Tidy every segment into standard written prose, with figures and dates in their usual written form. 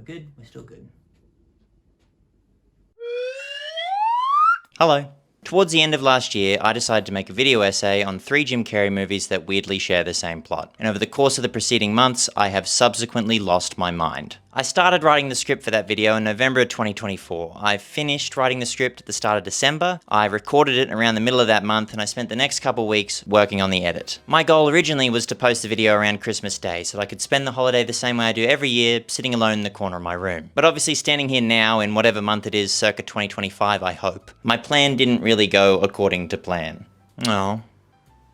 We're good? We're still good. Hello. Towards the end of last year, I decided to make a video essay on 3 Jim Carrey movies that weirdly share the same plot. And over the course of the preceding months, I have subsequently lost my mind. I started writing the script for that video in November of 2024. I finished writing the script at the start of December. I recorded it around the middle of that month, and I spent the next couple weeks working on the edit. My goal originally was to post the video around Christmas Day, so that I could spend the holiday the same way I do every year, sitting alone in the corner of my room. But obviously standing here now, in whatever month it is, circa 2025 I hope, my plan didn't really go according to plan. Oh,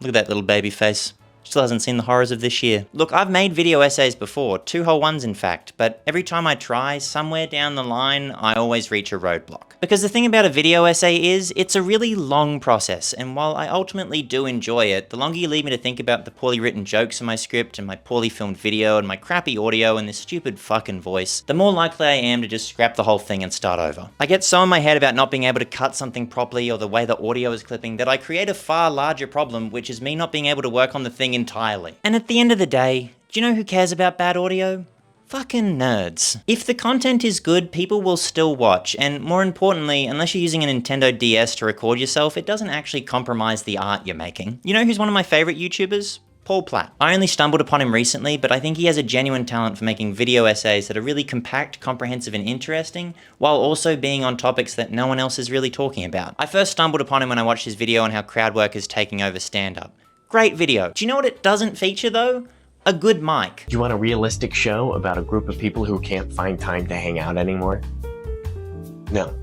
look at that little baby face. Still hasn't seen the horrors of this year. Look, I've made video essays before, 2 whole ones in fact, but every time I try, somewhere down the line, I always reach a roadblock. Because the thing about a video essay is, it's a really long process, and while I ultimately do enjoy it, the longer you leave me to think about the poorly written jokes in my script, and my poorly filmed video, and my crappy audio, and this stupid fucking voice, the more likely I am to just scrap the whole thing and start over. I get so in my head about not being able to cut something properly, or the way the audio is clipping, that I create a far larger problem, which is me not being able to work on the thing entirely. And at the end of the day, do you know who cares about bad audio? Fucking nerds. If the content is good, people will still watch, and more importantly, unless you're using a Nintendo DS to record yourself, it doesn't actually compromise the art you're making. You know who's one of my favorite YouTubers? Paul Platt. I only stumbled upon him recently, but I think he has a genuine talent for making video essays that are really compact, comprehensive, and interesting, while also being on topics that no one else is really talking about. I first stumbled upon him when I watched his video on how crowd work is taking over stand-up. Great video. Do you know what it doesn't feature though? A good mic. Do you want a realistic show about a group of people who can't find time to hang out anymore? No.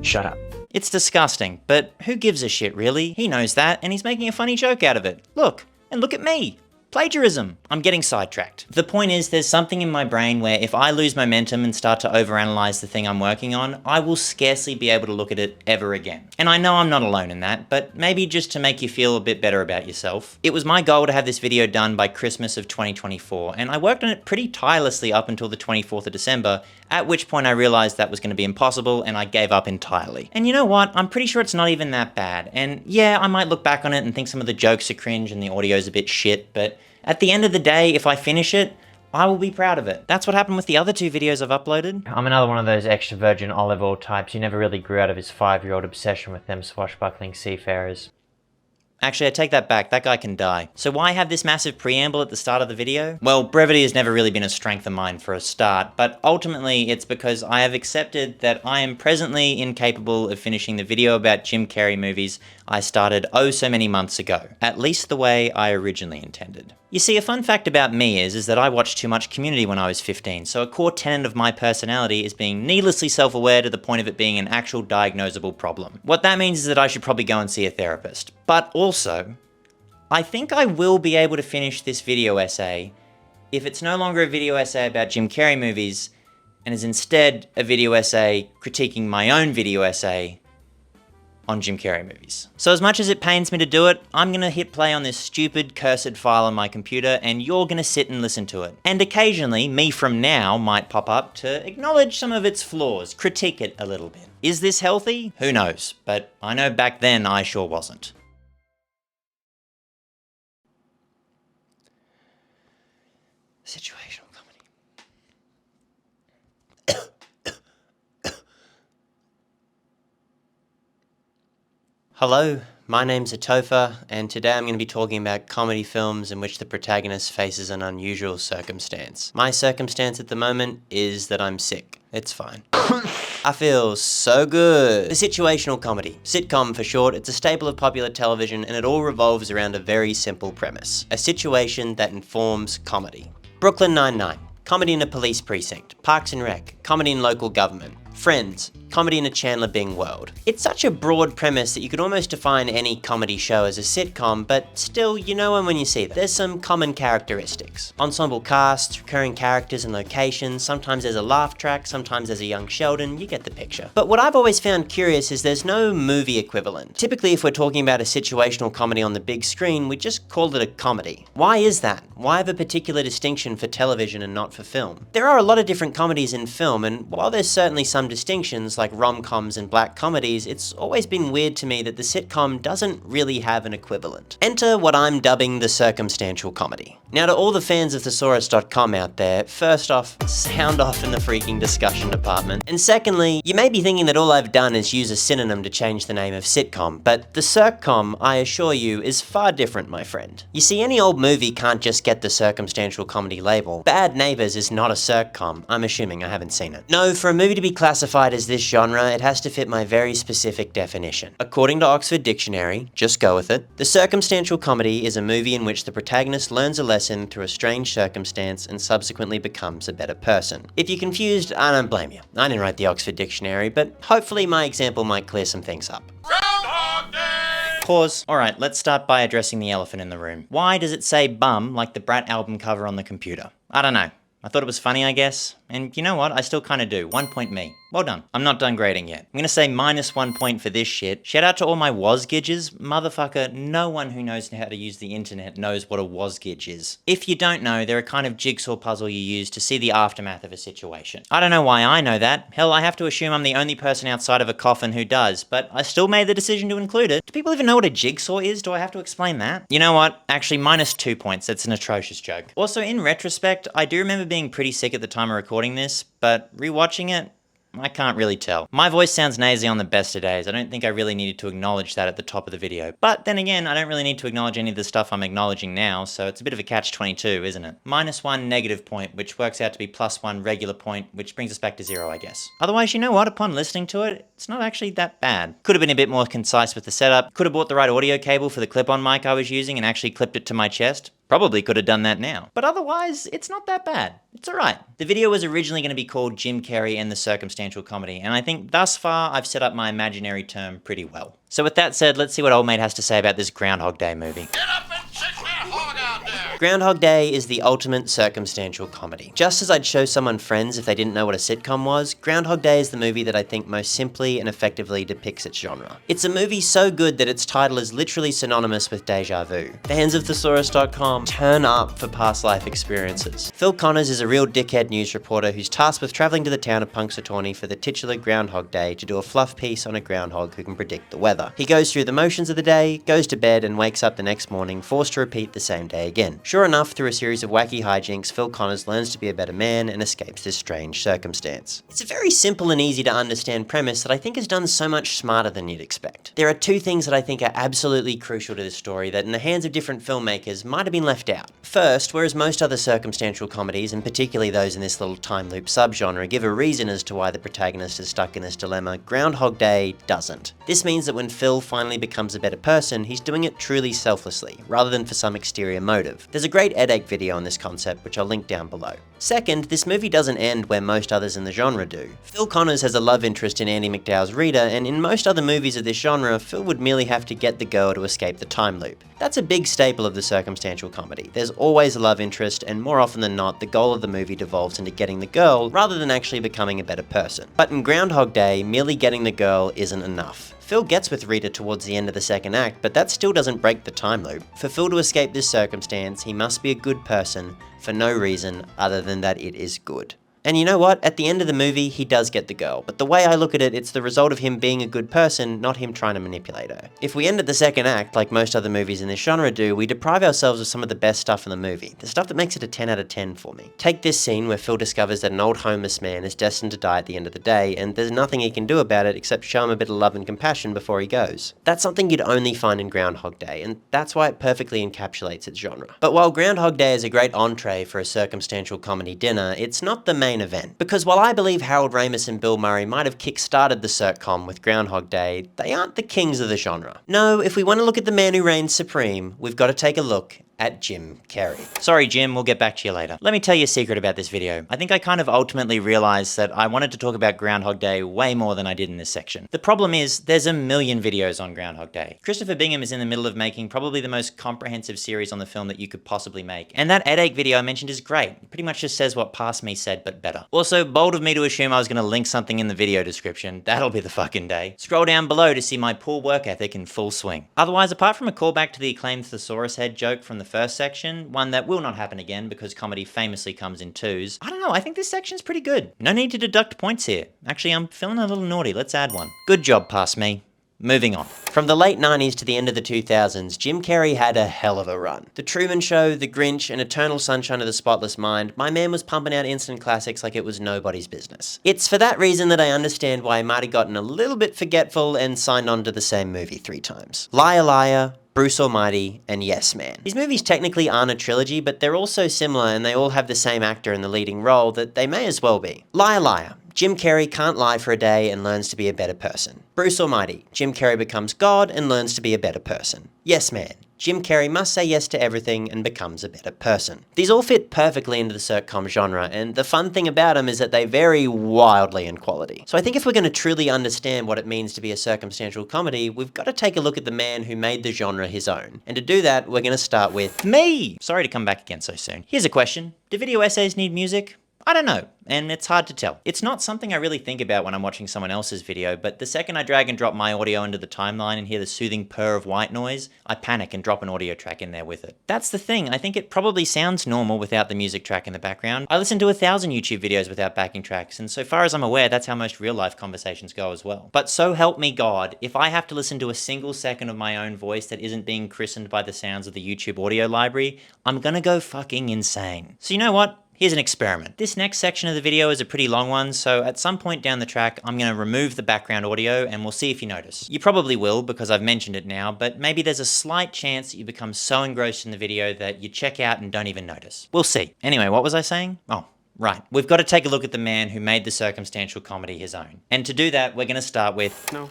Shut up. It's disgusting, but who gives a shit really? He knows that, and he's making a funny joke out of it. Look, and look at me. Plagiarism. I'm getting sidetracked. The point is, there's something in my brain where if I lose momentum and start to overanalyze the thing I'm working on, I will scarcely be able to look at it ever again. And I know I'm not alone in that, but maybe just to make you feel a bit better about yourself. It was my goal to have this video done by Christmas of 2024, and I worked on it pretty tirelessly up until the 24th of December, at which point I realized that was going to be impossible and I gave up entirely. And you know what? I'm pretty sure it's not even that bad. And yeah, I might look back on it and think some of the jokes are cringe and the audio's a bit shit, but at the end of the day, if I finish it, I will be proud of it. That's what happened with the other 2 videos I've uploaded. I'm another one of those extra virgin olive oil types who never really grew out of his 5-year-old obsession with them swashbuckling seafarers. Actually, I take that back, that guy can die. So why have this massive preamble at the start of the video? Well, brevity has never really been a strength of mine for a start, but ultimately it's because I have accepted that I am presently incapable of finishing the video about Jim Carrey movies I started oh so many months ago. At least the way I originally intended. You see, a fun fact about me is that I watched too much Community when I was 15, so a core tenet of my personality is being needlessly self-aware to the point of it being an actual diagnosable problem. What that means is that I should probably go and see a therapist. But also, I think I will be able to finish this video essay if it's no longer a video essay about Jim Carrey movies, and is instead a video essay critiquing my own video essay on Jim Carrey movies. So as much as it pains me to do it, I'm gonna hit play on this stupid cursed file on my computer and you're gonna sit and listen to it. And occasionally, me from now might pop up to acknowledge some of its flaws, critique it a little bit. Is this healthy? Who knows, but I know back then I sure wasn't. Situational comedy. Hello, my name's Itopher, and today I'm going to be talking about comedy films in which the protagonist faces an unusual circumstance. My circumstance at the moment is that I'm sick. It's fine. I feel so good. The situational comedy. Sitcom for short, it's a staple of popular television and it all revolves around a very simple premise. A situation that informs comedy. Brooklyn Nine-Nine. Comedy in a police precinct. Parks and Rec. Comedy in local government. Friends. Comedy in a Chandler Bing world. It's such a broad premise that you could almost define any comedy show as a sitcom, but still, you know them when you see them. There's some common characteristics. Ensemble casts, recurring characters and locations, sometimes there's a laugh track, sometimes there's a young Sheldon, you get the picture. But what I've always found curious is there's no movie equivalent. Typically, if we're talking about a situational comedy on the big screen, we just call it a comedy. Why is that? Why have a particular distinction for television and not for film? There are a lot of different comedies in film, and while there's certainly some distinctions, like rom-coms and black comedies, it's always been weird to me that the sitcom doesn't really have an equivalent. Enter what I'm dubbing the circumstantial comedy. Now, to all the fans of thesaurus.com out there, first off, sound off in the freaking discussion department. And secondly, you may be thinking that all I've done is use a synonym to change the name of sitcom, but the circcom, I assure you, is far different, my friend. You see, any old movie can't just get the circumstantial comedy label. Bad Neighbors is not a circcom. I'm assuming, I haven't seen it. No, for a movie to be classified as this genre, it has to fit my very specific definition. According to Oxford Dictionary, just go with it, the circumstantial comedy is a movie in which the protagonist learns a lesson through a strange circumstance and subsequently becomes a better person. If you're confused, I don't blame you. I didn't write the Oxford Dictionary, but hopefully my example might clear some things up. Groundhog Day! Pause. Alright, let's start by addressing the elephant in the room. Why does it say bum like the Brat album cover on the computer? I don't know. I thought it was funny, I guess. And you know what? I still kinda do. 1 point me. Well done. I'm not done grading yet. I'm gonna say -1 point for this shit. Shout out to all my wasgidges. Motherfucker, no one who knows how to use the internet knows what a wasgidge is. If you don't know, they're a kind of jigsaw puzzle you use to see the aftermath of a situation. I don't know why I know that. Hell, I have to assume I'm the only person outside of a coffin who does, but I still made the decision to include it. Do people even know what a jigsaw is? Do I have to explain that? You know what? Actually, -2 points. That's an atrocious joke. Also, in retrospect, I do remember being pretty sick at the time of recording this, but rewatching it, I can't really tell. My voice sounds nasally on the best of days. I don't think I really needed to acknowledge that at the top of the video. But then again, I don't really need to acknowledge any of the stuff I'm acknowledging now, so it's a bit of a catch-22, isn't it? -1 negative point, which works out to be +1 regular point, which brings us back to 0, I guess. Otherwise, you know what? Upon listening to it, it's not actually that bad. Could have been a bit more concise with the setup. Could have bought the right audio cable for the clip-on mic I was using and actually clipped it to my chest. Probably could have done that now. But otherwise, it's not that bad. It's alright. The video was originally going to be called Jim Carrey and the Circumstantial Comedy, and I think thus far I've set up my imaginary term pretty well. So with that said, let's see what old mate has to say about this Groundhog Day movie. Get up and shake that hog out there! Groundhog Day is the ultimate circumstantial comedy. Just as I'd show someone Friends if they didn't know what a sitcom was, Groundhog Day is the movie that I think most simply and effectively depicts its genre. It's a movie so good that its title is literally synonymous with deja vu. Fans of thesaurus.com, turn up for past life experiences. Phil Connors is a real dickhead news reporter who's tasked with travelling to the town of Punxsutawney for the titular Groundhog Day to do a fluff piece on a groundhog who can predict the weather. He goes through the motions of the day, goes to bed, and wakes up the next morning forced to repeat the same day again. Sure enough, through a series of wacky hijinks, Phil Connors learns to be a better man and escapes this strange circumstance. It's a very simple and easy to understand premise that I think is done so much smarter than you'd expect. There are two things that I think are absolutely crucial to this story that in the hands of different filmmakers might have been left out. First, whereas most other circumstantial comedies, and particularly those in this little time loop subgenre, give a reason as to why the protagonist is stuck in this dilemma, Groundhog Day doesn't. This means that when Phil finally becomes a better person, he's doing it truly selflessly, rather than for some exterior motive. There's a great headache video on this concept, which I'll link down below. Second, this movie doesn't end where most others in the genre do. Phil Connors has a love interest in Andie MacDowell's Rita, and in most other movies of this genre, Phil would merely have to get the girl to escape the time loop. That's a big staple of the circumstantial comedy. There's always a love interest, and more often than not, the goal of the movie devolves into getting the girl, rather than actually becoming a better person. But in Groundhog Day, merely getting the girl isn't enough. Phil gets with Rita towards the end of the second act, but that still doesn't break the time loop. For Phil to escape this circumstance, he must be a good person for no reason other than that it is good. And you know what? At the end of the movie, he does get the girl, but the way I look at it, it's the result of him being a good person, not him trying to manipulate her. If we end at the second act, like most other movies in this genre do, we deprive ourselves of some of the best stuff in the movie, the stuff that makes it a 10 out of 10 for me. Take this scene where Phil discovers that an old homeless man is destined to die at the end of the day, and there's nothing he can do about it except show him a bit of love and compassion before he goes. That's something you'd only find in Groundhog Day, and that's why it perfectly encapsulates its genre. But while Groundhog Day is a great entree for a circumstantial comedy dinner, it's not the main event. Because while I believe Harold Ramis and Bill Murray might have kick-started the circom with Groundhog Day, they aren't the kings of the genre. No, if we want to look at the man who reigns supreme, we've got to take a look at Jim Carrey. Sorry, Jim, we'll get back to you later. Let me tell you a secret about this video. I think I kind of ultimately realized that I wanted to talk about Groundhog Day way more than I did in this section. The problem is, there's a million videos on Groundhog Day. Christopher Bingham is in the middle of making probably the most comprehensive series on the film that you could possibly make. And that headache video I mentioned is great. It pretty much just says what Past Me said, but better. Also, bold of me to assume I was gonna link something in the video description. That'll be the fucking day. Scroll down below to see my poor work ethic in full swing. Otherwise, apart from a callback to the acclaimed thesaurus head joke from the first section, one that will not happen again because comedy famously comes in twos. I don't know, I think this section's pretty good. No need to deduct points here. Actually, I'm feeling a little naughty, let's add one. Good job, past me. Moving on. From the late 90s to the end of the 2000s, Jim Carrey had a hell of a run. The Truman Show, The Grinch, and Eternal Sunshine of the Spotless Mind, my man was pumping out instant classics like it was nobody's business. It's for that reason that I understand why he might have gotten a little bit forgetful and signed on to the same movie 3 times. Liar Liar, Bruce Almighty, and Yes Man. These movies technically aren't a trilogy, but they're all so similar and they all have the same actor in the leading role that they may as well be. Liar Liar. Jim Carrey can't lie for a day and learns to be a better person. Bruce Almighty. Jim Carrey becomes God and learns to be a better person. Yes Man. Jim Carrey must say yes to everything and becomes a better person. These all fit perfectly into the sitcom genre, and the fun thing about them is that they vary wildly in quality. So I think if we're going to truly understand what it means to be a circumstantial comedy, we've got to take a look at the man who made the genre his own. And to do that, we're going to start with me! Sorry to come back again so soon. Here's a question. Do video essays need music? I don't know, and it's hard to tell. It's not something I really think about when I'm watching someone else's video, but the second I drag and drop my audio into the timeline and hear the soothing purr of white noise, I panic and drop an audio track in there with it. That's the thing, I think it probably sounds normal without the music track in the background. I listen to 1,000 YouTube videos without backing tracks, and so far as I'm aware, that's how most real-life conversations go as well. But so help me God, if I have to listen to a single second of my own voice that isn't being christened by the sounds of the YouTube audio library, I'm gonna go fucking insane. So you know what? Here's an experiment. This next section of the video is a pretty long one, so at some point down the track, I'm going to remove the background audio and we'll see if you notice. You probably will because I've mentioned it now, but maybe there's a slight chance that you become so engrossed in the video that you check out and don't even notice. We'll see. Anyway, what was I saying? Oh, right. We've got to take a look at the man who made the circumstantial comedy his own. And to do that, we're going to start with... No.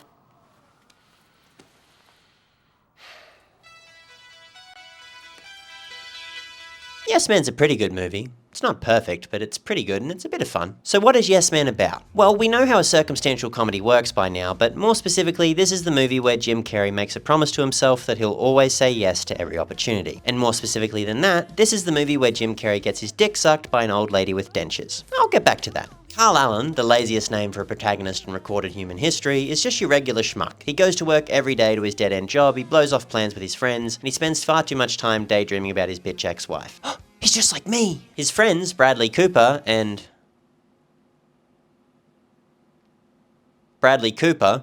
Yes Man's a pretty good movie. It's not perfect, but it's pretty good and it's a bit of fun. So what is Yes Man about? Well, we know how a circumstantial comedy works by now, but more specifically, this is the movie where Jim Carrey makes a promise to himself that he'll always say yes to every opportunity. And more specifically than that, this is the movie where Jim Carrey gets his dick sucked by an old lady with dentures. I'll get back to that. Carl Allen, the laziest name for a protagonist in recorded human history, is just your regular schmuck. He goes to work every day to his dead-end job, he blows off plans with his friends, and he spends far too much time daydreaming about his bitch ex-wife. He's just like me! His friends, Bradley Cooper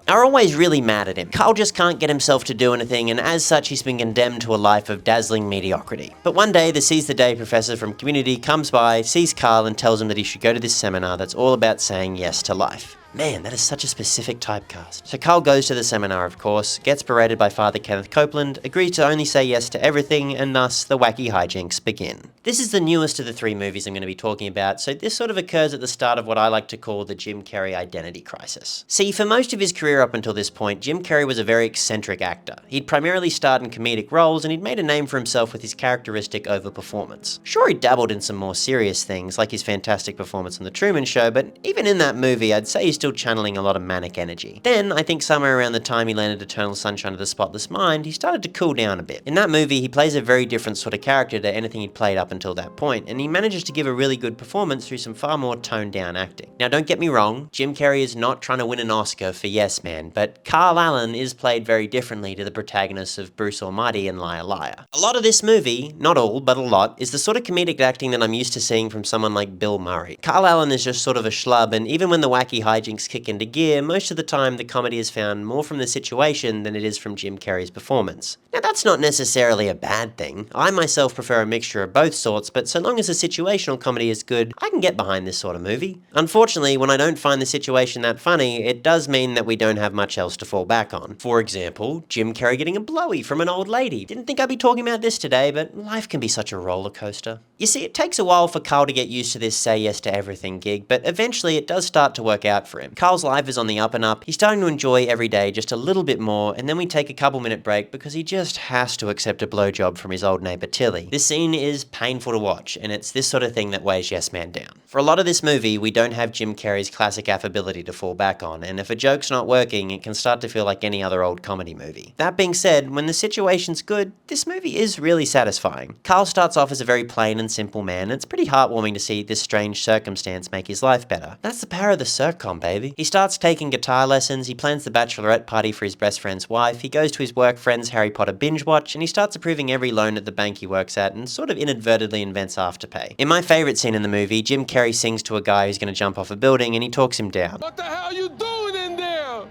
are always really mad at him. Carl just can't get himself to do anything, and as such he's been condemned to a life of dazzling mediocrity. But one day, the Seize the Day professor from Community comes by, sees Carl, and tells him that he should go to this seminar that's all about saying yes to life. Man, that is such a specific typecast. So Carl goes to the seminar, of course, gets berated by Father Kenneth Copeland, agrees to only say yes to everything, and thus the wacky hijinks begin. This is the newest of the 3 movies I'm going to be talking about, so this sort of occurs at the start of what I like to call the Jim Carrey identity crisis. See, for most of his career up until this point, Jim Carrey was a very eccentric actor. He'd primarily starred in comedic roles, and he'd made a name for himself with his characteristic overperformance. Sure, he dabbled in some more serious things, like his fantastic performance on The Truman Show, but even in that movie, I'd say he's still channeling a lot of manic energy. Then, I think somewhere around the time he landed Eternal Sunshine of the Spotless Mind, he started to cool down a bit. In that movie, he plays a very different sort of character to anything he'd played up until that point, and he manages to give a really good performance through some far more toned down acting. Now don't get me wrong, Jim Carrey is not trying to win an Oscar for Yes Man, but Carl Allen is played very differently to the protagonists of Bruce Almighty and Liar Liar. A lot of this movie, not all, but a lot, is the sort of comedic acting that I'm used to seeing from someone like Bill Murray. Carl Allen is just sort of a schlub, and even when the wacky hijinks kick into gear, most of the time the comedy is found more from the situation than it is from Jim Carrey's performance. Now that's not necessarily a bad thing. I myself prefer a mixture of both sorts, but so long as the situational comedy is good, I can get behind this sort of movie. Unfortunately, when I don't find the situation that funny, it does mean that we don't have much else to fall back on. For example, Jim Carrey getting a blowy from an old lady. Didn't think I'd be talking about this today, but life can be such a roller coaster. You see, it takes a while for Carl to get used to this say yes to everything gig, but eventually it does start to work out for him. Carl's life is on the up and up, he's starting to enjoy every day just a little bit more, and then we take a couple-minute break because he just has to accept a blowjob from his old neighbor Tilly. This scene is painful to watch, and it's this sort of thing that weighs Yes Man down. For a lot of this movie, we don't have Jim Carrey's classic affability to fall back on, and if a joke's not working, it can start to feel like any other old comedy movie. That being said, when the situation's good, this movie is really satisfying. Carl starts off as a very plain and simple man, and it's pretty heartwarming to see this strange circumstance make his life better. That's the power of the circom, baby. He starts taking guitar lessons, he plans the bachelorette party for his best friend's wife, he goes to his work friend's Harry Potter binge watch, and he starts approving every loan at the bank he works at and sort of inadvertently invents Afterpay. In my favourite scene in the movie, Jim Carrey sings to a guy who's going to jump off a building and he talks him down. What the hell you doing in there?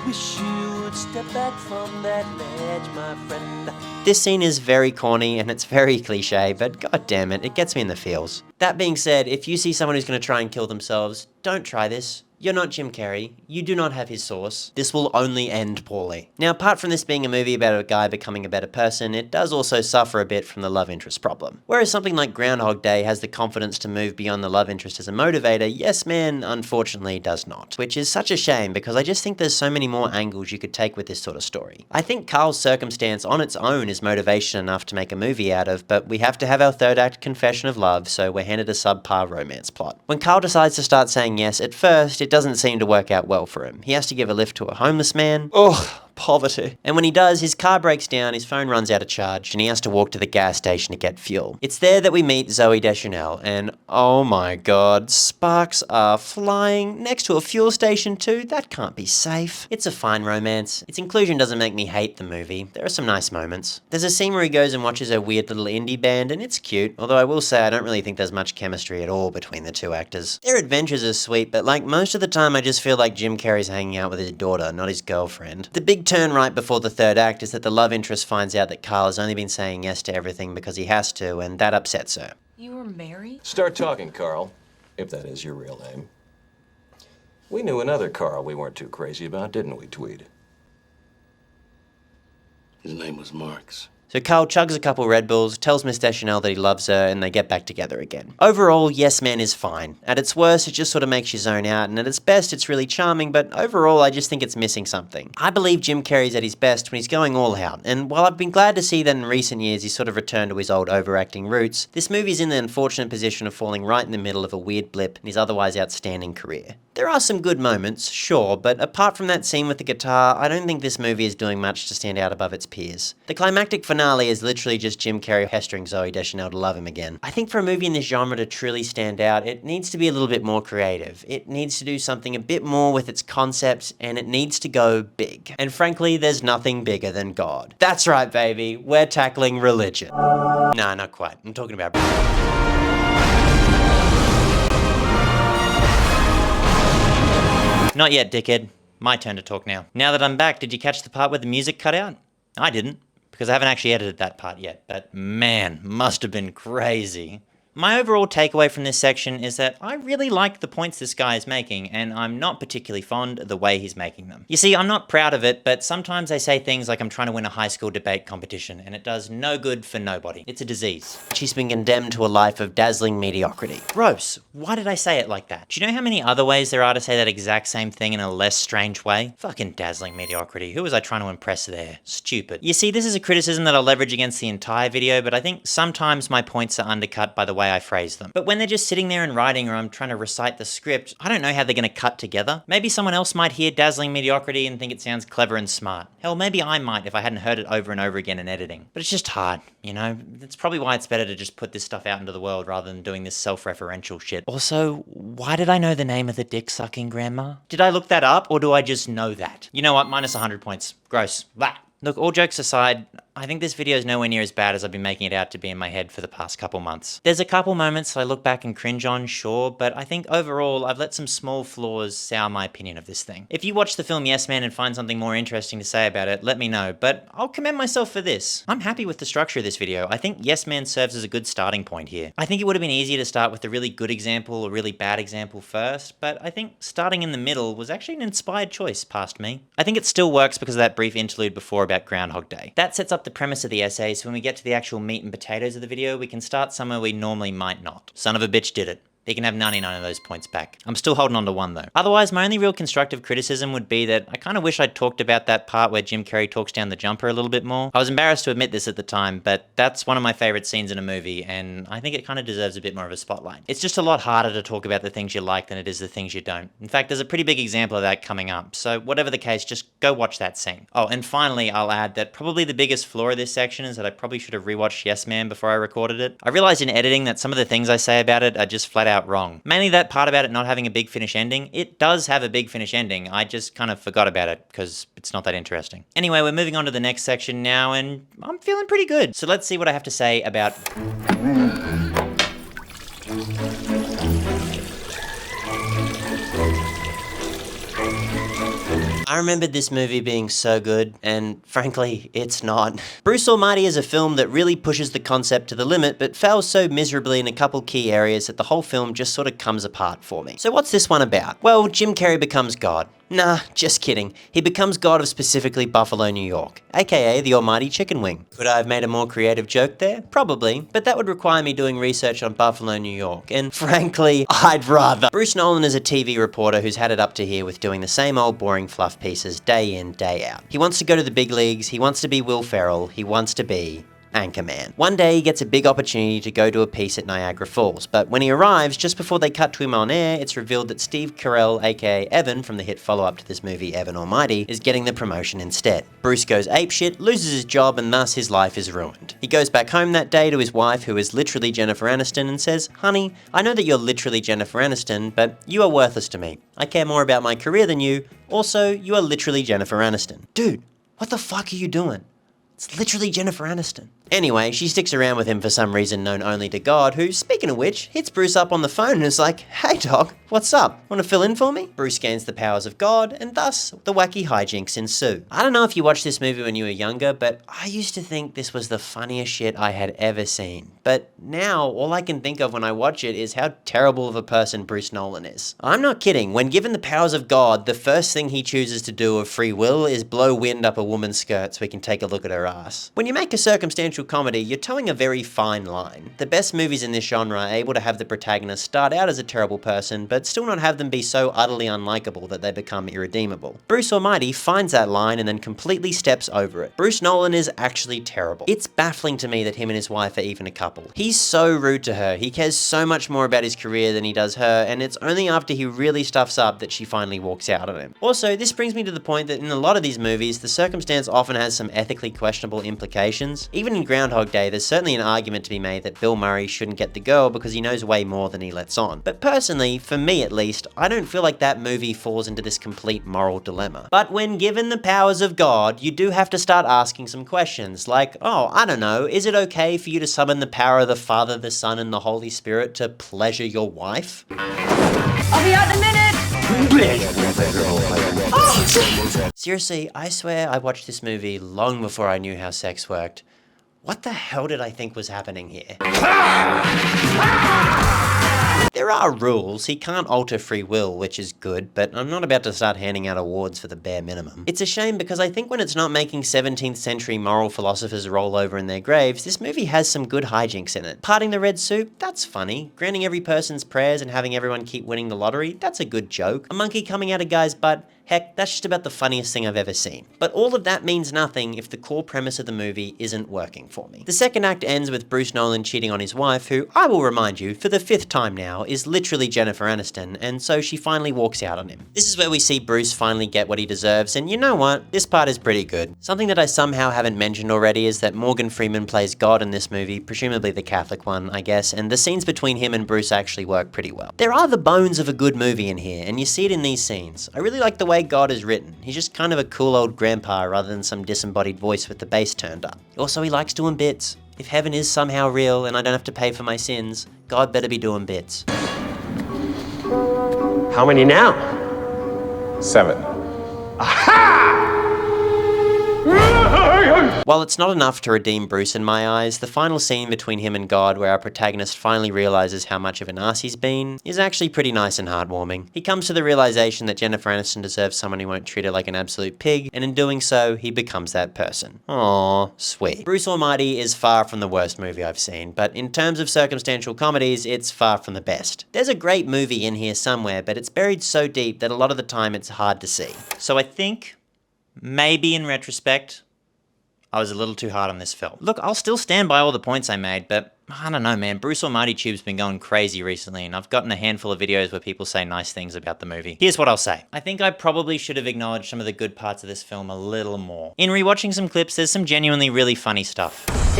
Wish you would step back from that ledge, my friend. This scene is very corny and it's very cliche, but god damn it, it gets me in the feels. That being said, if you see someone who's going to try and kill themselves, don't try this. You're not Jim Carrey. You do not have his sauce. This will only end poorly. Now, apart from this being a movie about a guy becoming a better person, it does also suffer a bit from the love interest problem. Whereas something like Groundhog Day has the confidence to move beyond the love interest as a motivator, Yes Man unfortunately does not. Which is such a shame because I just think there's so many more angles you could take with this sort of story. I think Carl's circumstance on its own is motivation enough to make a movie out of, but we have to have our third act confession of love, so we're handed a subpar romance plot. When Carl decides to start saying yes, at first, it doesn't seem to work out well for him. He has to give a lift to a homeless man. Ugh, poverty. And when he does, his car breaks down, his phone runs out of charge, and he has to walk to the gas station to get fuel. It's there that we meet Zooey Deschanel, and oh my god, sparks are flying next to a fuel station too? That can't be safe. It's a fine romance. Its inclusion doesn't make me hate the movie. There are some nice moments. There's a scene where he goes and watches a weird little indie band, and it's cute, although I will say I don't really think there's much chemistry at all between the two actors. Their adventures are sweet, but like most of the time I just feel like Jim Carrey's hanging out with his daughter, not his girlfriend. The big turn right before the third act is that the love interest finds out that Carl has only been saying yes to everything because he has to, and that upsets her. You were married? Start talking, Carl, if that is your real name. We knew another Carl we weren't too crazy about, didn't we, Tweed? His name was Marks. So Carl chugs a couple Red Bulls, tells Miss Deschanel that he loves her, and they get back together again. Overall, Yes Man is fine. At its worst, it just sort of makes you zone out, and at its best, it's really charming, but overall, I just think it's missing something. I believe Jim Carrey's at his best when he's going all out, and while I've been glad to see that in recent years he's sort of returned to his old overacting roots, this movie's in the unfortunate position of falling right in the middle of a weird blip in his otherwise outstanding career. There are some good moments, sure, but apart from that scene with the guitar, I don't think this movie is doing much to stand out above its peers. The climactic finale is literally just Jim Carrey pestering Zooey Deschanel to love him again. I think for a movie in this genre to truly stand out, it needs to be a little bit more creative. It needs to do something a bit more with its concept, and it needs to go big. And frankly, there's nothing bigger than God. That's right, baby, we're tackling religion. Nah, not quite. I'm talking about... Not yet, dickhead. My turn to talk now. Now that I'm back, did you catch the part where the music cut out? I didn't, because I haven't actually edited that part yet, but man, must have been crazy. My overall takeaway from this section is that I really like the points this guy is making, and I'm not particularly fond of the way he's making them. You see, I'm not proud of it, but sometimes I say things like I'm trying to win a high school debate competition, and it does no good for nobody. It's a disease. She's been condemned to a life of dazzling mediocrity. Gross. Why did I say it like that? Do you know how many other ways there are to say that exact same thing in a less strange way? Fucking dazzling mediocrity. Who was I trying to impress there? Stupid. You see, this is a criticism that I'll leverage against the entire video, but I think sometimes my points are undercut by the way I phrase them. But when they're just sitting there and writing, or I'm trying to recite the script, I don't know how they're going to cut together. Maybe someone else might hear dazzling mediocrity and think it sounds clever and smart. Hell, maybe I might if I hadn't heard it over and over again in editing. But it's just hard, you know? That's probably why it's better to just put this stuff out into the world rather than doing this self-referential shit. Also, why did I know the name of the dick-sucking grandma? Did I look that up, or do I just know that? You know what? Minus 100 points. Gross. Blah. Look, all jokes aside, I think this video is nowhere near as bad as I've been making it out to be in my head for the past couple months. There's a couple moments I look back and cringe on, sure, but I think overall I've let some small flaws sour my opinion of this thing. If you watch the film Yes Man and find something more interesting to say about it, let me know, but I'll commend myself for this. I'm happy with the structure of this video. I think Yes Man serves as a good starting point here. I think it would have been easier to start with a really good example or really bad example first, but I think starting in the middle was actually an inspired choice past me. I think it still works because of that brief interlude before about Groundhog Day. That sets up the premise of the essay, so when we get to the actual meat and potatoes of the video, we can start somewhere we normally might not. Son of a bitch did it. He can have 99 of those points back. I'm still holding on to 1 though. Otherwise, my only real constructive criticism would be that I kind of wish I'd talked about that part where Jim Carrey talks down the jumper a little bit more. I was embarrassed to admit this at the time, but that's one of my favorite scenes in a movie, and I think it kind of deserves a bit more of a spotlight. It's just a lot harder to talk about the things you like than it is the things you don't. In fact, there's a pretty big example of that coming up, so whatever the case, just go watch that scene. Oh, and finally, I'll add that probably the biggest flaw of this section is that I probably should have rewatched Yes Man before I recorded it. I realized in editing that some of the things I say about it are just flat out wrong. Mainly that part about it not having a big finish ending. It does have a big finish ending, I just kind of forgot about it because it's not that interesting. Anyway, we're moving on to the next section now, and I'm feeling pretty good. So let's see what I have to say about... I remembered this movie being so good, and frankly, it's not. Bruce Almighty is a film that really pushes the concept to the limit, but fails so miserably in a couple key areas that the whole film just sort of comes apart for me. So what's this one about? Well, Jim Carrey becomes God. Nah, just kidding. He becomes God of specifically Buffalo, New York, aka the almighty chicken wing. Could I have made a more creative joke there? Probably, but that would require me doing research on Buffalo, New York, and frankly, I'd rather. Bruce Nolan is a TV reporter who's had it up to here with doing the same old boring fluff pieces day in, day out. He wants to go to the big leagues, he wants to be Will Ferrell, he wants to be Anchorman. One day he gets a big opportunity to go do a piece at Niagara Falls, but when he arrives, just before they cut to him on air, it's revealed that Steve Carell, aka Evan from the hit follow-up to this movie, Evan Almighty, is getting the promotion instead. Bruce goes apeshit, loses his job, and thus his life is ruined. He goes back home that day to his wife, who is literally Jennifer Aniston, and says, "Honey, I know that you're literally Jennifer Aniston, but you are worthless to me. I care more about my career than you. Also, you are literally Jennifer Aniston." Dude, what the fuck are you doing? It's literally Jennifer Aniston. Anyway, she sticks around with him for some reason known only to God, who, speaking of which, hits Bruce up on the phone and is like, "Hey dog, what's up? Want to fill in for me?" Bruce gains the powers of God, and thus, the wacky hijinks ensue. I don't know if you watched this movie when you were younger, but I used to think this was the funniest shit I had ever seen. But now, all I can think of when I watch it is how terrible of a person Bruce Nolan is. I'm not kidding, when given the powers of God, the first thing he chooses to do of free will is blow wind up a woman's skirt so we can take a look at her ass. When you make a circumstantial comedy, you're towing a very fine line. The best movies in this genre are able to have the protagonist start out as a terrible person, but still not have them be so utterly unlikable that they become irredeemable. Bruce Almighty finds that line and then completely steps over it. Bruce Nolan is actually terrible. It's baffling to me that him and his wife are even a couple. He's so rude to her, he cares so much more about his career than he does her, and it's only after he really stuffs up that she finally walks out on him. Also, this brings me to the point that in a lot of these movies, the circumstance often has some ethically questionable implications. Even in Groundhog Day, there's certainly an argument to be made that Bill Murray shouldn't get the girl because he knows way more than he lets on. But personally, for me at least, I don't feel like that movie falls into this complete moral dilemma. But when given the powers of God, you do have to start asking some questions, like, oh, I don't know, is it okay for you to summon the power of the Father, the Son, and the Holy Spirit to pleasure your wife? I'll be out in a minute! Seriously, I swear I watched this movie long before I knew how sex worked. What the hell did I think was happening here? There are rules. He can't alter free will, which is good, but I'm not about to start handing out awards for the bare minimum. It's a shame because I think when it's not making 17th century moral philosophers roll over in their graves, this movie has some good hijinks in it. Parting the red soup? That's funny. Granting every person's prayers and having everyone keep winning the lottery? That's a good joke. A monkey coming out a guy's butt? Heck, that's just about the funniest thing I've ever seen. But all of that means nothing if the core premise of the movie isn't working for me. The second act ends with Bruce Nolan cheating on his wife, who, I will remind you, for the 5th time now, is literally Jennifer Aniston, and so she finally walks out on him. This is where we see Bruce finally get what he deserves, and you know what? This part is pretty good. Something that I somehow haven't mentioned already is that Morgan Freeman plays God in this movie, presumably the Catholic one, I guess, and the scenes between him and Bruce actually work pretty well. There are the bones of a good movie in here, and you see it in these scenes. I really like the way God is written. He's just kind of a cool old grandpa rather than some disembodied voice with the bass turned up. Also, he likes doing bits. If heaven is somehow real and I don't have to pay for my sins, God better be doing bits. How many now? 7. While it's not enough to redeem Bruce in my eyes, the final scene between him and God where our protagonist finally realizes how much of an arse he's been is actually pretty nice and heartwarming. He comes to the realization that Jennifer Aniston deserves someone who won't treat her like an absolute pig, and in doing so, he becomes that person. Aww, sweet. Bruce Almighty is far from the worst movie I've seen, but in terms of circumstantial comedies, it's far from the best. There's a great movie in here somewhere, but it's buried so deep that a lot of the time it's hard to see. So I think, maybe in retrospect, I was a little too hard on this film. Look, I'll still stand by all the points I made, but I don't know, man. Bruce Almighty Tube's been going crazy recently, and I've gotten a handful of videos where people say nice things about the movie. Here's what I'll say. I think I probably should have acknowledged some of the good parts of this film a little more. In rewatching some clips, there's some genuinely really funny stuff. Hold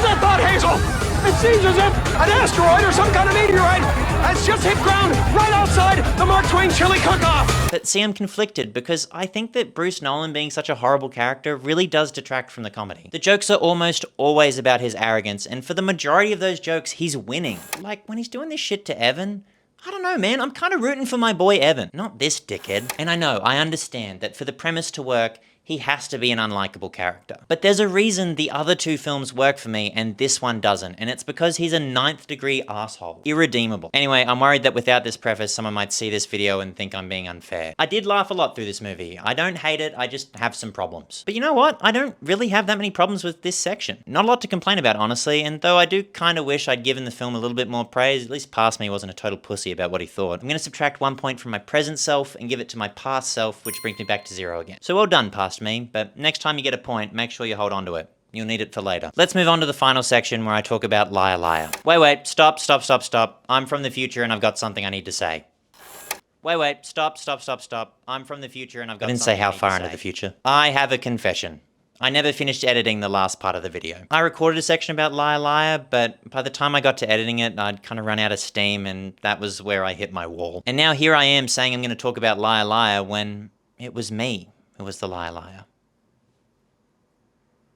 that thought, Hazel! It seems as if an asteroid or some kind of meteorite has just hit ground right outside the Mark Twain chili cook-off! But see, I'm conflicted because I think that Bruce Nolan being such a horrible character really does detract from the comedy. The jokes are almost always about his arrogance, and for the majority of those jokes, he's winning. Like, when he's doing this shit to Evan, I don't know, man, I'm kind of rooting for my boy Evan, not this dickhead. And I know, I understand that for the premise to work, he has to be an unlikable character. But there's a reason the other two films work for me and this one doesn't, and it's because he's a 9th degree asshole. Irredeemable. Anyway, I'm worried that without this preface, someone might see this video and think I'm being unfair. I did laugh a lot through this movie. I don't hate it, I just have some problems. But you know what? I don't really have that many problems with this section. Not a lot to complain about, honestly, and though I do kind of wish I'd given the film a little bit more praise, at least past me wasn't a total pussy about what he thought. I'm gonna subtract 1 point from my present self and give it to my past self, which brings me back to 0 again. So well done, past me, but next time you get a point, make sure you hold on to it. You'll need it for later. Let's move on to the final section where I talk about Liar Liar. Wait, stop. I'm from the future and I've got something I need to say. Wait, stop. I'm from the future and I've got something I need to say. I didn't say how far into the future. I have a confession. I never finished editing the last part of the video. I recorded a section about Liar Liar, but by the time I got to editing it, I'd kind of run out of steam and that was where I hit my wall. And now here I am saying I'm going to talk about Liar Liar when it was me who was the Liar Liar.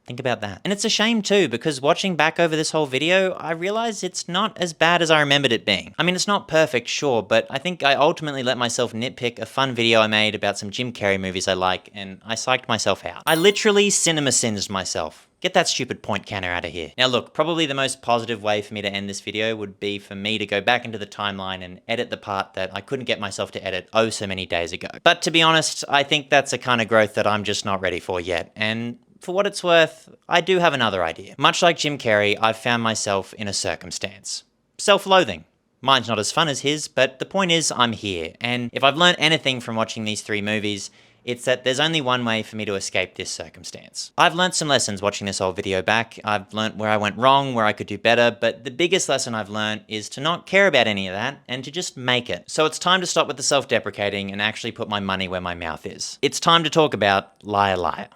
Think about that. And it's a shame too, because watching back over this whole video, I realize it's not as bad as I remembered it being. I mean, it's not perfect, sure, but I think I ultimately let myself nitpick a fun video I made about some Jim Carrey movies I like, and I psyched myself out. I literally cinema-singed myself. Get that stupid point counter out of here. Now look, probably the most positive way for me to end this video would be for me to go back into the timeline and edit the part that I couldn't get myself to edit oh so many days ago. But to be honest, I think that's a kind of growth that I'm just not ready for yet, and for what it's worth, I do have another idea. Much like Jim Carrey, I've found myself in a circumstance. Self-loathing. Mine's not as fun as his, but the point is I'm here, and if I've learned anything from watching these 3 movies, it's that there's only one way for me to escape this circumstance. I've learned some lessons watching this whole video back. I've learned where I went wrong, where I could do better, but the biggest lesson I've learned is to not care about any of that and to just make it. So it's time to stop with the self-deprecating and actually put my money where my mouth is. It's time to talk about Liar Liar.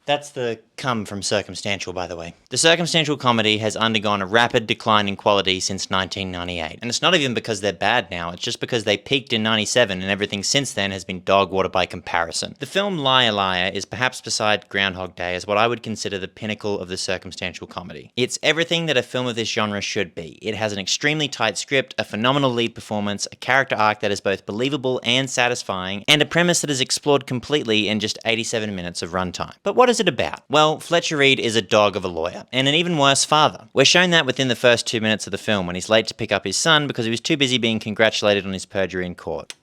That's the come from Circumstantial, by the way. The circumstantial comedy has undergone a rapid decline in quality since 1998. And it's not even because they're bad now, it's just because they peaked in 97 and everything since then has been dog water by comparison. The film Liar Liar is perhaps beside Groundhog Day as what I would consider the pinnacle of the circumstantial comedy. It's everything that a film of this genre should be. It has an extremely tight script, a phenomenal lead performance, a character arc that is both believable and satisfying, and a premise that is explored completely in just 87 minutes of runtime. But what is it about? Well, Fletcher Reed is a dog of a lawyer, and an even worse father. We're shown that within the first 2 minutes of the film when he's late to pick up his son because he was too busy being congratulated on his perjury in court.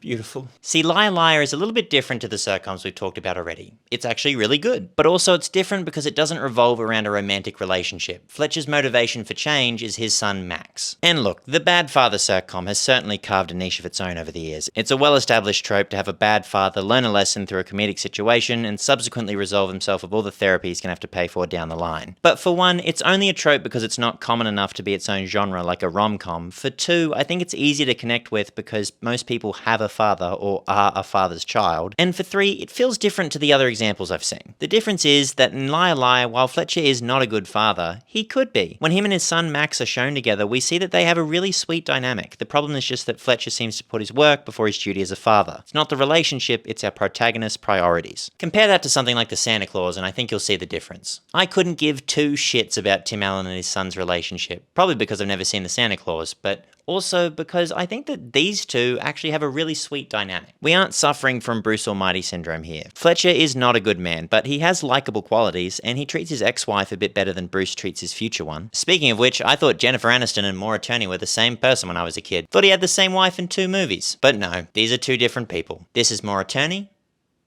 Beautiful. See, Liar Liar is a little bit different to the sitcoms we've talked about already. It's actually really good. But also it's different because it doesn't revolve around a romantic relationship. Fletcher's motivation for change is his son Max. And look, the bad father sitcom has certainly carved a niche of its own over the years. It's a well-established trope to have a bad father learn a lesson through a comedic situation and subsequently resolve himself of all the therapy he's going to have to pay for down the line. But for one, it's only a trope because it's not common enough to be its own genre like a rom-com. For two, I think it's easy to connect with because most people have a a father or are a father's child. And for 3, it feels different to the other examples I've seen. The difference is that in Liar Liar, while Fletcher is not a good father, he could be. When him and his son Max are shown together, we see that they have a really sweet dynamic. The problem is just that Fletcher seems to put his work before his duty as a father. It's not the relationship, it's our protagonist's priorities. Compare that to something like the Santa Claus and I think you'll see the difference. I couldn't give 2 shits about Tim Allen and his son's relationship, probably because I've never seen the Santa Claus, but also because I think that these two actually have a really sweet dynamic. We aren't suffering from Bruce Almighty syndrome here. Fletcher is not a good man, but he has likable qualities, and he treats his ex-wife a bit better than Bruce treats his future one. Speaking of which, I thought Jennifer Aniston and Maura Tierney were the same person when I was a kid. Thought he had the same wife in 2 movies. But no, these are 2 different people. This is Maura Tierney,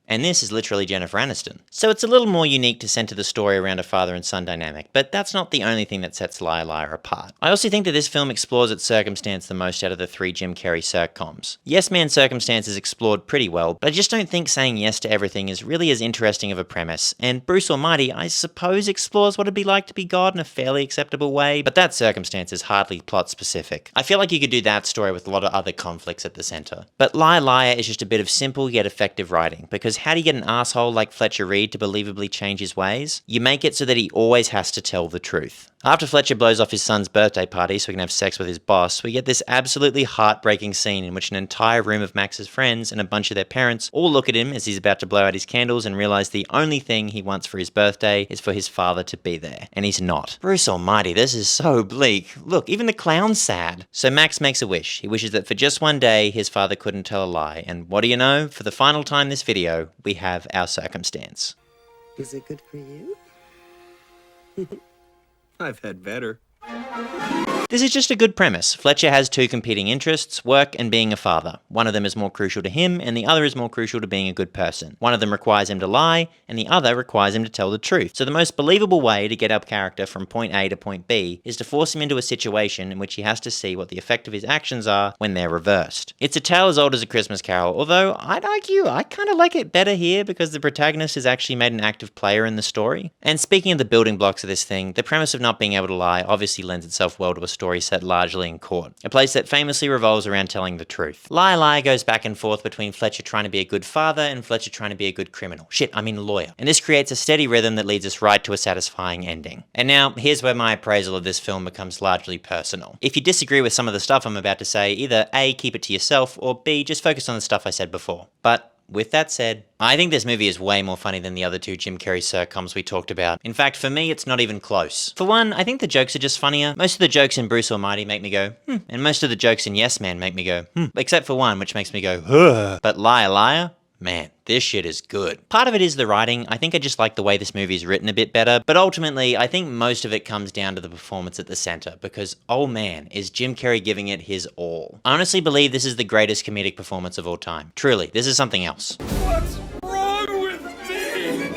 and this is literally Jennifer Aniston. So it's a little more unique to center the story around a father and son dynamic, but that's not the only thing that sets Liar Liar apart. I also think that this film explores its circumstance the most out of the 3 Jim Carrey circoms. Yes Man Circumstance is explored pretty well, but I just don't think saying yes to everything is really as interesting of a premise, and Bruce Almighty, I suppose, explores what it'd be like to be God in a fairly acceptable way, but that circumstance is hardly plot specific. I feel like you could do that story with a lot of other conflicts at the center. But Liar Liar is just a bit of simple yet effective writing, because how do you get an asshole like Fletcher Reed to believably change his ways? You make it so that he always has to tell the truth. After Fletcher blows off his son's birthday party so he can have sex with his boss, we get this absolutely heartbreaking scene in which an entire room of Max's friends and a bunch of their parents all look at him as he's about to blow out his candles and realize the only thing he wants for his birthday is for his father to be there. And he's not. Bruce Almighty, this is so bleak. Look, even the clown's sad. So Max makes a wish. He wishes that for just one day, his father couldn't tell a lie. And what do you know? For the final time this video, we have our circumstance. Is it good for you? I've had better. This is just a good premise. Fletcher has 2 competing interests, work and being a father. One of them is more crucial to him, and the other is more crucial to being a good person. One of them requires him to lie, and the other requires him to tell the truth. So the most believable way to get our character from point A to point B is to force him into a situation in which he has to see what the effect of his actions are when they're reversed. It's a tale as old as A Christmas Carol, although I'd argue I kind of like it better here because the protagonist is actually made an active player in the story. And speaking of the building blocks of this thing, the premise of not being able to lie obviously lends itself well to a story set largely in court, a place that famously revolves around telling the truth. Liar Liar goes back and forth between Fletcher trying to be a good father and Fletcher trying to be a good criminal. Lawyer. And this creates a steady rhythm that leads us right to a satisfying ending. And now, here's where my appraisal of this film becomes largely personal. If you disagree with some of the stuff I'm about to say, either A, keep it to yourself, or B, just focus on the stuff I said before. But with that said, I think this movie is way more funny than the other 2 Jim Carrey sitcoms we talked about. In fact, for me, it's not even close. For one, I think the jokes are just funnier. Most of the jokes in Bruce Almighty make me go, and most of the jokes in Yes Man make me go, except for one, which makes me go, huh. But Liar Liar? Man, this shit is good. Part of it is the writing. I think I just like the way this movie is written a bit better, but ultimately, I think most of it comes down to the performance at the center, because, oh man, is Jim Carrey giving it his all. I honestly believe this is the greatest comedic performance of all time. Truly, this is something else. What's wrong with me?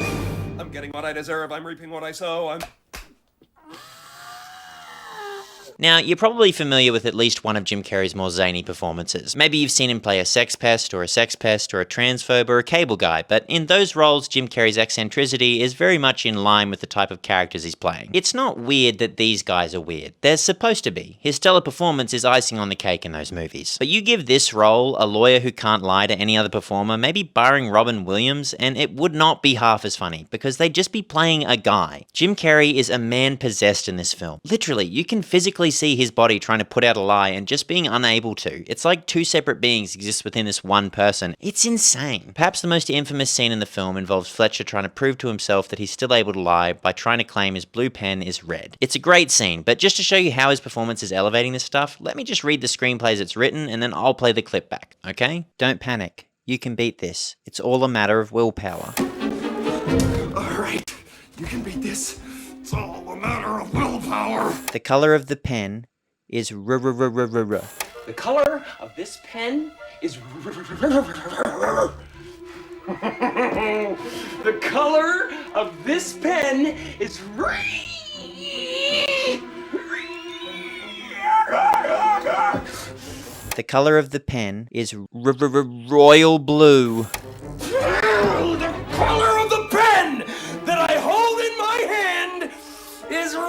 I'm getting what I deserve. I'm reaping what I sow. Now, you're probably familiar with at least one of Jim Carrey's more zany performances. Maybe you've seen him play a sex pest, or a transphobe, or a cable guy, but in those roles, Jim Carrey's eccentricity is very much in line with the type of characters he's playing. It's not weird that these guys are weird. They're supposed to be. His stellar performance is icing on the cake in those movies. But you give this role a lawyer who can't lie to any other performer, maybe barring Robin Williams, and it would not be half as funny, because they'd just be playing a guy. Jim Carrey is a man possessed in this film. Literally, you can physically see his body trying to put out a lie and just being unable to. It's like 2 separate beings exist within this one person. It's insane. Perhaps the most infamous scene in the film involves Fletcher trying to prove to himself that he's still able to lie by trying to claim his blue pen is red. It's a great scene, but just to show you how his performance is elevating this stuff, let me just read the screenplay as it's written and then I'll play the clip back, okay? Don't panic. You can beat this. It's all a matter of willpower. All right, you can beat this. It's all a matter of willpower. The color of the pen is r-r-r-r-r-r. The color of this pen is the color of this pen is The color of the pen is royal blue. The color of the pen that I hold in my hand is royal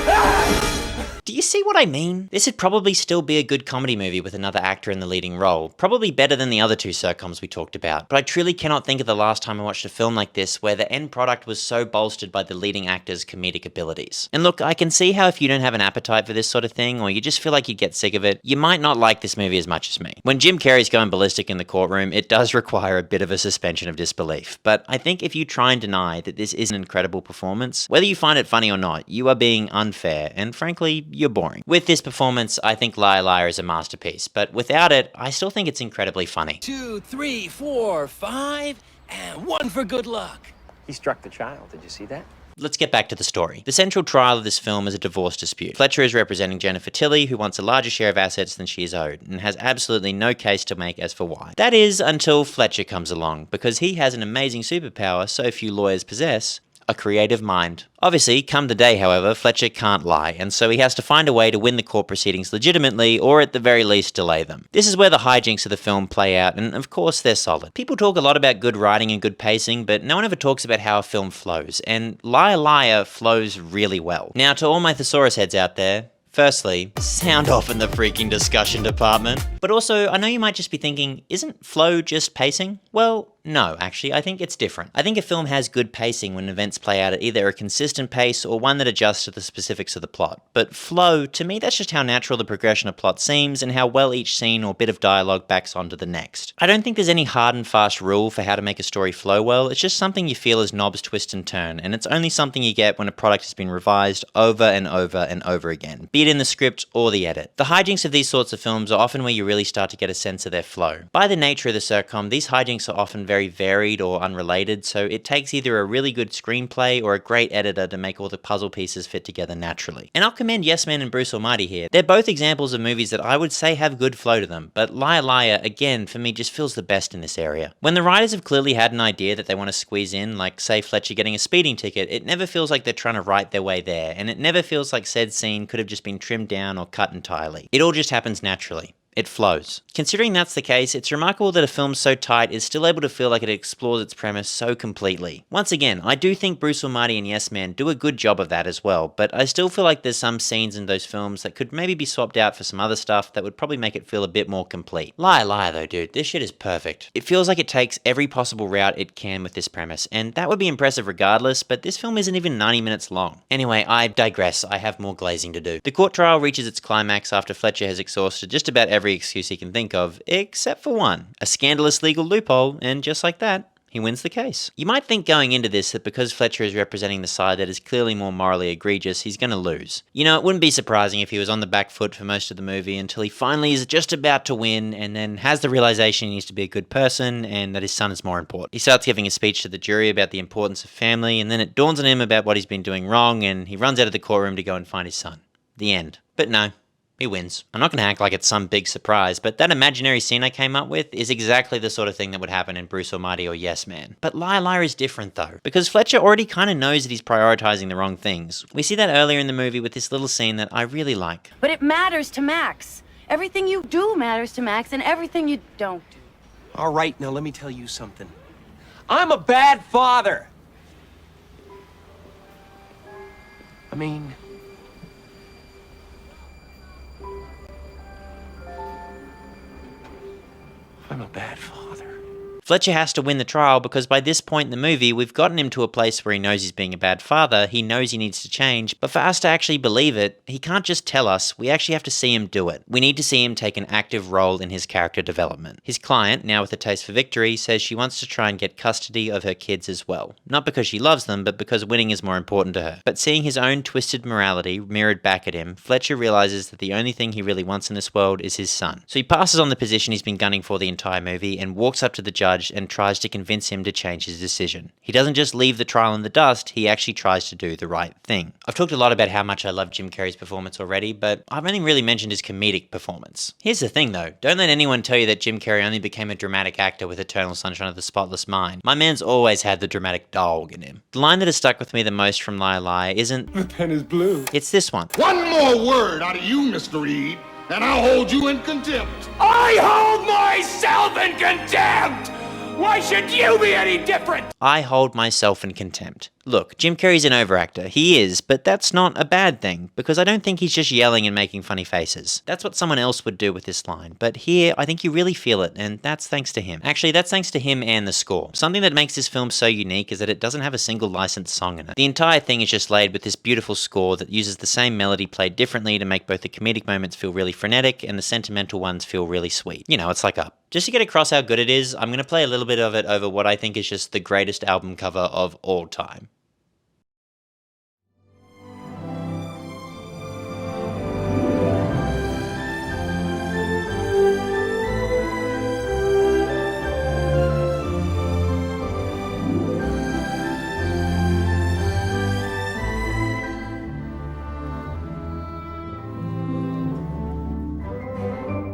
blue. Do you you see what I mean? This would probably still be a good comedy movie with another actor in the leading role. Probably better than the other two circoms we talked about. But I truly cannot think of the last time I watched a film like this where the end product was so bolstered by the leading actor's comedic abilities. And look, I can see how if you don't have an appetite for this sort of thing, or you just feel like you'd get sick of it, you might not like this movie as much as me. When Jim Carrey's going ballistic in the courtroom, it does require a bit of a suspension of disbelief. But I think if you try and deny that this is an incredible performance, whether you find it funny or not, you are being unfair, and frankly, you're boring. With this performance, I think Liar Liar is a masterpiece, but without it, I still think it's incredibly funny. 2, 3, 4, 5, and 1 for good luck. He struck the child. Did you see that? Let's get back to the story. The central trial of this film is a divorce dispute. Fletcher is representing Jennifer Tilly, who wants a larger share of assets than she is owed, and has absolutely no case to make as for why. That is, until Fletcher comes along, because he has an amazing superpower so few lawyers possess: a creative mind. Obviously, come the day, however, Fletcher can't lie, and so he has to find a way to win the court proceedings legitimately, or at the very least delay them. This is where the hijinks of the film play out, and of course they're solid. People talk a lot about good writing and good pacing, but no one ever talks about how a film flows, and Liar Liar flows really well. Now, to all my thesaurus heads out there, firstly, sound off in the freaking discussion department. But also, I know you might just be thinking, isn't flow just pacing? Well, no, actually, I think it's different. I think a film has good pacing when events play out at either a consistent pace or one that adjusts to the specifics of the plot. But flow, to me, that's just how natural the progression of plot seems and how well each scene or bit of dialogue backs onto the next. I don't think there's any hard and fast rule for how to make a story flow well. It's just something you feel as knobs twist and turn, and it's only something you get when a product has been revised over and over and over again, be it in the script or the edit. The hijinks of these sorts of films are often where you really start to get a sense of their flow. By the nature of the circom, these hijinks are often very varied or unrelated, so it takes either a really good screenplay or a great editor to make all the puzzle pieces fit together naturally. And I'll commend Yes Man and Bruce Almighty here. They're both examples of movies that I would say have good flow to them, but Liar Liar, again, for me just feels the best in this area. When the writers have clearly had an idea that they want to squeeze in, like say Fletcher getting a speeding ticket, it never feels like they're trying to write their way there, and it never feels like said scene could have just been trimmed down or cut entirely. It all just happens naturally. It flows. Considering that's the case, it's remarkable that a film so tight is still able to feel like it explores its premise so completely. Once again, I do think Bruce Almighty and Yes Man do a good job of that as well, but I still feel like there's some scenes in those films that could maybe be swapped out for some other stuff that would probably make it feel a bit more complete. Liar Liar though, dude, this shit is perfect. It feels like it takes every possible route it can with this premise, and that would be impressive regardless, but this film isn't even 90 minutes long. Anyway, I digress, I have more glazing to do. The court trial reaches its climax after Fletcher has exhausted just about every excuse he can think of, except for one, a scandalous legal loophole, and just like that, he wins the case. You might think going into this that because Fletcher is representing the side that is clearly more morally egregious, he's gonna lose. You know, it wouldn't be surprising if he was on the back foot for most of the movie until he finally is just about to win and then has the realization he needs to be a good person and that his son is more important. He starts giving a speech to the jury about the importance of family, and then it dawns on him about what he's been doing wrong, and he runs out of the courtroom to go and find his son. The end. But no. He wins. I'm not going to act like it's some big surprise, but that imaginary scene I came up with is exactly the sort of thing that would happen in Bruce Almighty or Yes Man. But Liar Liar is different though, because Fletcher already kind of knows that he's prioritizing the wrong things. We see that earlier in the movie with this little scene that I really like. But it matters to Max. Everything you do matters to Max, and everything you don't do. All right, now let me tell you something. I'm a bad father. I mean, I'm a bad father. Fletcher has to win the trial because by this point in the movie, we've gotten him to a place where he knows he's being a bad father, he knows he needs to change, but for us to actually believe it, he can't just tell us, we actually have to see him do it. We need to see him take an active role in his character development. His client, now with a taste for victory, says she wants to try and get custody of her kids as well. Not because she loves them, but because winning is more important to her. But seeing his own twisted morality mirrored back at him, Fletcher realizes that the only thing he really wants in this world is his son. So he passes on the position he's been gunning for the entire movie and walks up to the judge and tries to convince him to change his decision. He doesn't just leave the trial in the dust, he actually tries to do the right thing. I've talked a lot about how much I love Jim Carrey's performance already, but I've only really mentioned his comedic performance. Here's the thing though, don't let anyone tell you that Jim Carrey only became a dramatic actor with Eternal Sunshine of the Spotless Mind. My man's always had the dramatic dog in him. The line that has stuck with me the most from Liar Liar isn't, "The pen is blue." It's this one. One more word out of you, Mr. Reed, and I'll hold you in contempt. I hold myself in contempt! Why should you be any different? I hold myself in contempt. Look, Jim Carrey's an overactor. He is, but that's not a bad thing, because I don't think he's just yelling and making funny faces. That's what someone else would do with this line, but here, I think you really feel it, and that's thanks to him. Actually, that's thanks to him and the score. Something that makes this film so unique is that it doesn't have a single licensed song in it. The entire thing is just laid with this beautiful score that uses the same melody played differently to make both the comedic moments feel really frenetic and the sentimental ones feel really sweet. You know, it's like Up. Just to get across how good it is, I'm going to play a little bit of it over what I think is just the greatest album cover of all time.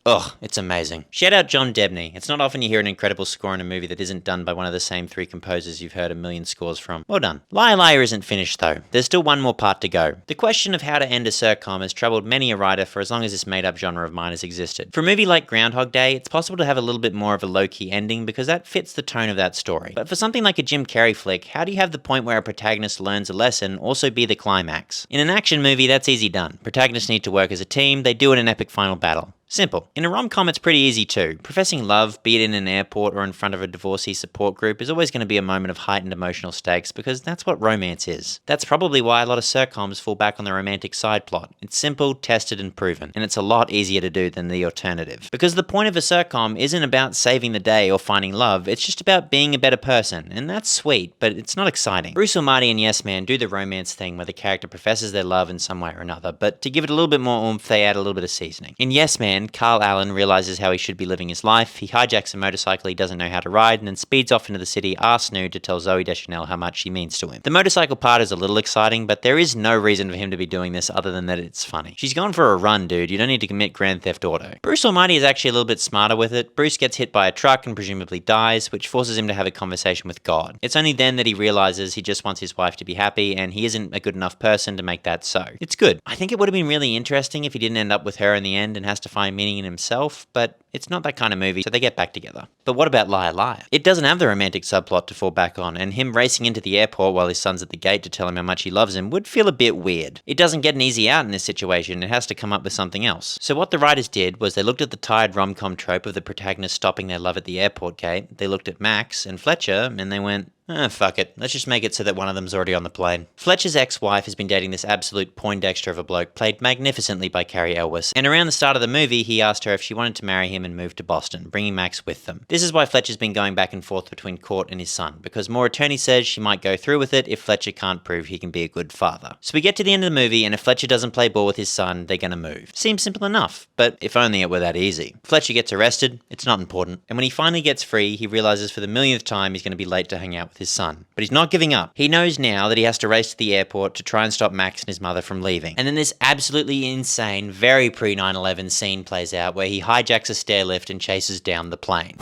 Ugh, it's amazing. Shout out John Debney. It's not often you hear an incredible score in a movie that isn't done by one of the same three composers you've heard a million scores from. Well done. Liar Liar isn't finished though. There's still one more part to go. The question of how to end a sitcom has troubled many a writer for as long as this made-up genre of mine has existed. For a movie like Groundhog Day, it's possible to have a little bit more of a low-key ending because that fits the tone of that story. But for something like a Jim Carrey flick, how do you have the point where a protagonist learns a lesson also be the climax? In an action movie, that's easy done. Protagonists need to work as a team, they do it in an epic final battle. Simple. In a rom-com, it's pretty easy too. Professing love, be it in an airport or in front of a divorcee support group, is always going to be a moment of heightened emotional stakes because that's what romance is. That's probably why a lot of sitcoms fall back on the romantic side plot. It's simple, tested, and proven, and it's a lot easier to do than the alternative. Because the point of a sitcom isn't about saving the day or finding love, it's just about being a better person, and that's sweet, but it's not exciting. Bruce Almighty and Yes Man do the romance thing where the character professes their love in some way or another, but to give it a little bit more oomph, they add a little bit of seasoning. In Yes Man, Carl Allen realizes how he should be living his life, he hijacks a motorcycle he doesn't know how to ride, and then speeds off into the city arse nude to tell Zooey Deschanel how much she means to him. The motorcycle part is a little exciting, but there is no reason for him to be doing this other than that it's funny. She's gone for a run, dude, you don't need to commit Grand Theft Auto. Bruce Almighty is actually a little bit smarter with it. Bruce gets hit by a truck and presumably dies, which forces him to have a conversation with God. It's only then that he realizes he just wants his wife to be happy, and he isn't a good enough person to make that so. It's good. I think it would have been really interesting if he didn't end up with her in the end and has to find meaning in himself, but it's not that kind of movie, so they get back together. But what about Liar Liar? It doesn't have the romantic subplot to fall back on, and him racing into the airport while his son's at the gate to tell him how much he loves him would feel a bit weird. It doesn't get an easy out in this situation, it has to come up with something else. So what the writers did was they looked at the tired rom-com trope of the protagonist stopping their love at the airport gate, they looked at Max and Fletcher, and they went, fuck it. Let's just make it so that one of them's already on the plane. Fletcher's ex-wife has been dating this absolute Poindexter of a bloke, played magnificently by Carrie Elwes. And around the start of the movie, he asked her if she wanted to marry him and move to Boston, bringing Max with them. This is why Fletcher's been going back and forth between court and his son, because more attorney says she might go through with it if Fletcher can't prove he can be a good father. So we get to the end of the movie, and if Fletcher doesn't play ball with his son, they're gonna move. Seems simple enough, but if only it were that easy. Fletcher gets arrested, it's not important, and when he finally gets free, he realizes for the millionth time he's gonna be late to hang out with his son. But he's not giving up. He knows now that he has to race to the airport to try and stop Max and his mother from leaving. And then this absolutely insane, very pre-9/11 scene plays out where he hijacks a stairlift and chases down the plane.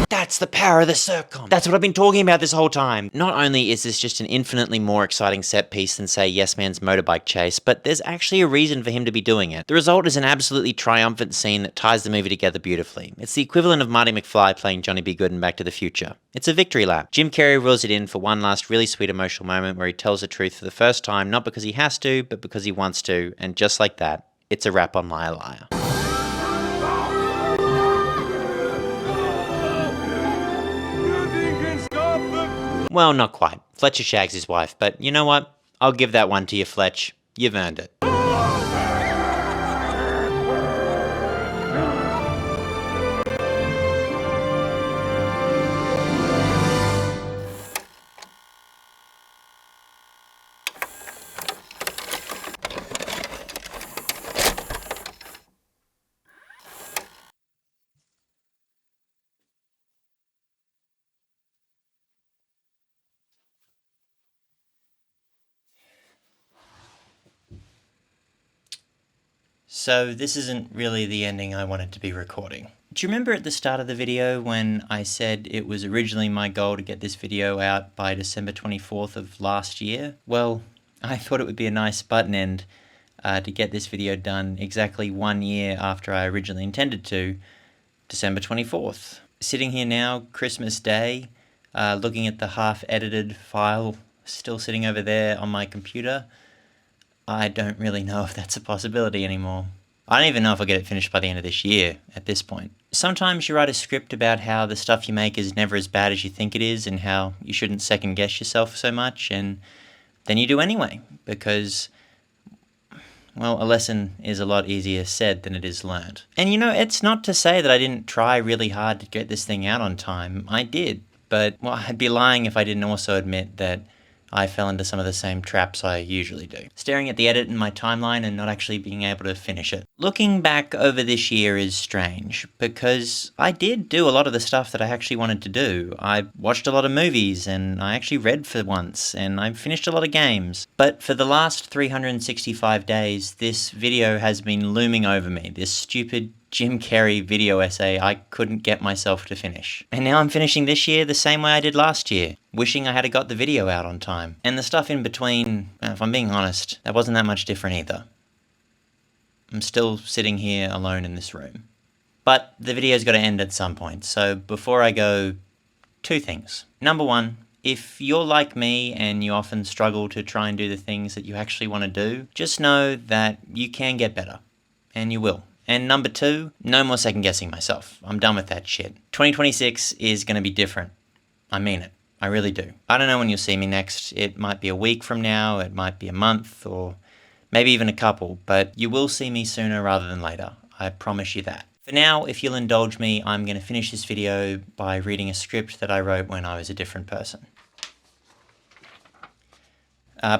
That's the power of the sitcom. That's what I've been talking about this whole time. Not only is this just an infinitely more exciting set piece than, say, Yes Man's motorbike chase, but there's actually a reason for him to be doing it. The result is an absolutely triumphant scene that ties the movie together beautifully. It's the equivalent of Marty McFly playing Johnny B. Good in Back to the Future. It's a victory lap. Jim Carrey reels it in for one last really sweet emotional moment where he tells the truth for the first time, not because he has to, but because he wants to, and just like that, it's a wrap on Liar Liar. Well, not quite. Fletcher shags his wife, but you know what? I'll give that one to you, Fletch. You've earned it. So this isn't really the ending I wanted to be recording. Do you remember at the start of the video when I said it was originally my goal to get this video out by December 24th of last year? Well, I thought it would be a nice button end to get this video done exactly 1 year after I originally intended to, December 24th. Sitting here now, Christmas Day, looking at the half-edited file still sitting over there on my computer. I don't really know if that's a possibility anymore. I don't even know if I'll get it finished by the end of this year at this point. Sometimes you write a script about how the stuff you make is never as bad as you think it is and how you shouldn't second guess yourself so much, and then you do anyway, because, well, a lesson is a lot easier said than it is learned. And you know, it's not to say that I didn't try really hard to get this thing out on time. I did, but, well, I'd be lying if I didn't also admit that I fell into some of the same traps I usually do. Staring at the edit in my timeline and not actually being able to finish it. Looking back over this year is strange, because I did do a lot of the stuff that I actually wanted to do. I watched a lot of movies, and I actually read for once, and I finished a lot of games. But for the last 365 days, this video has been looming over me, this stupid Jim Carrey video essay I couldn't get myself to finish. And now I'm finishing this year the same way I did last year, wishing I had got the video out on time. And the stuff in between, if I'm being honest, that wasn't that much different either. I'm still sitting here alone in this room. But the video's got to end at some point, so before I go, 2 things. Number 1, if you're like me and you often struggle to try and do the things that you actually want to do, just know that you can get better, and you will. And number 2, no more second guessing myself. I'm done with that shit. 2026 is going to be different. I mean it. I really do. I don't know when you'll see me next. It might be a week from now, it might be a month, or maybe even a couple, but you will see me sooner rather than later. I promise you that. For now, if you'll indulge me, I'm going to finish this video by reading a script that I wrote when I was a different person.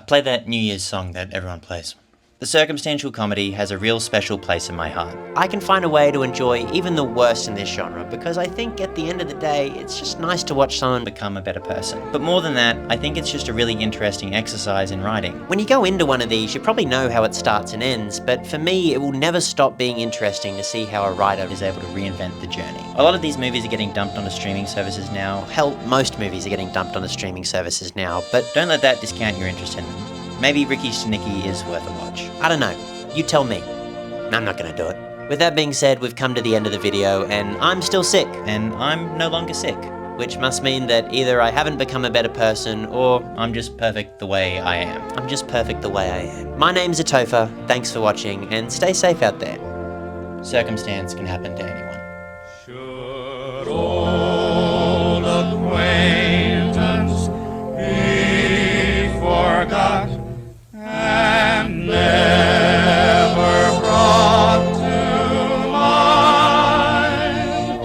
Play that New Year's song that everyone plays. The circumstantial comedy has a real special place in my heart. I can find a way to enjoy even the worst in this genre because I think at the end of the day, it's just nice to watch someone become a better person. But more than that, I think it's just a really interesting exercise in writing. When you go into one of these, you probably know how it starts and ends, but for me, it will never stop being interesting to see how a writer is able to reinvent the journey. A lot of these movies are getting dumped onto streaming services now. Hell, most movies are getting dumped onto streaming services now, but don't let that discount your interest in them. Maybe Ricky Stenicki is worth a watch. I don't know. You tell me. I'm not gonna do it. With that being said, we've come to the end of the video, and I'm still sick. And I'm no longer sick. Which must mean that either I haven't become a better person, or I'm just perfect the way I am. I'm just perfect the way I am. My name's Itopher, thanks for watching, and stay safe out there. Circumstance can happen to anyone. Should old acquaintance be forgot and never brought to mind?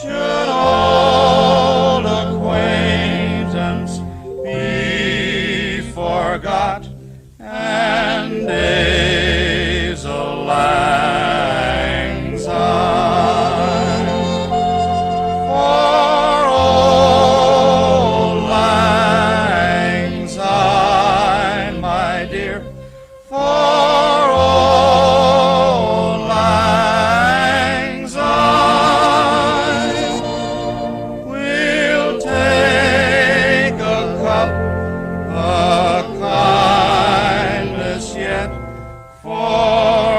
Should old acquaintance be forgot and days a lang syne? For old lang syne, my dear, for old lang syne, we'll take a cup of kindness yet for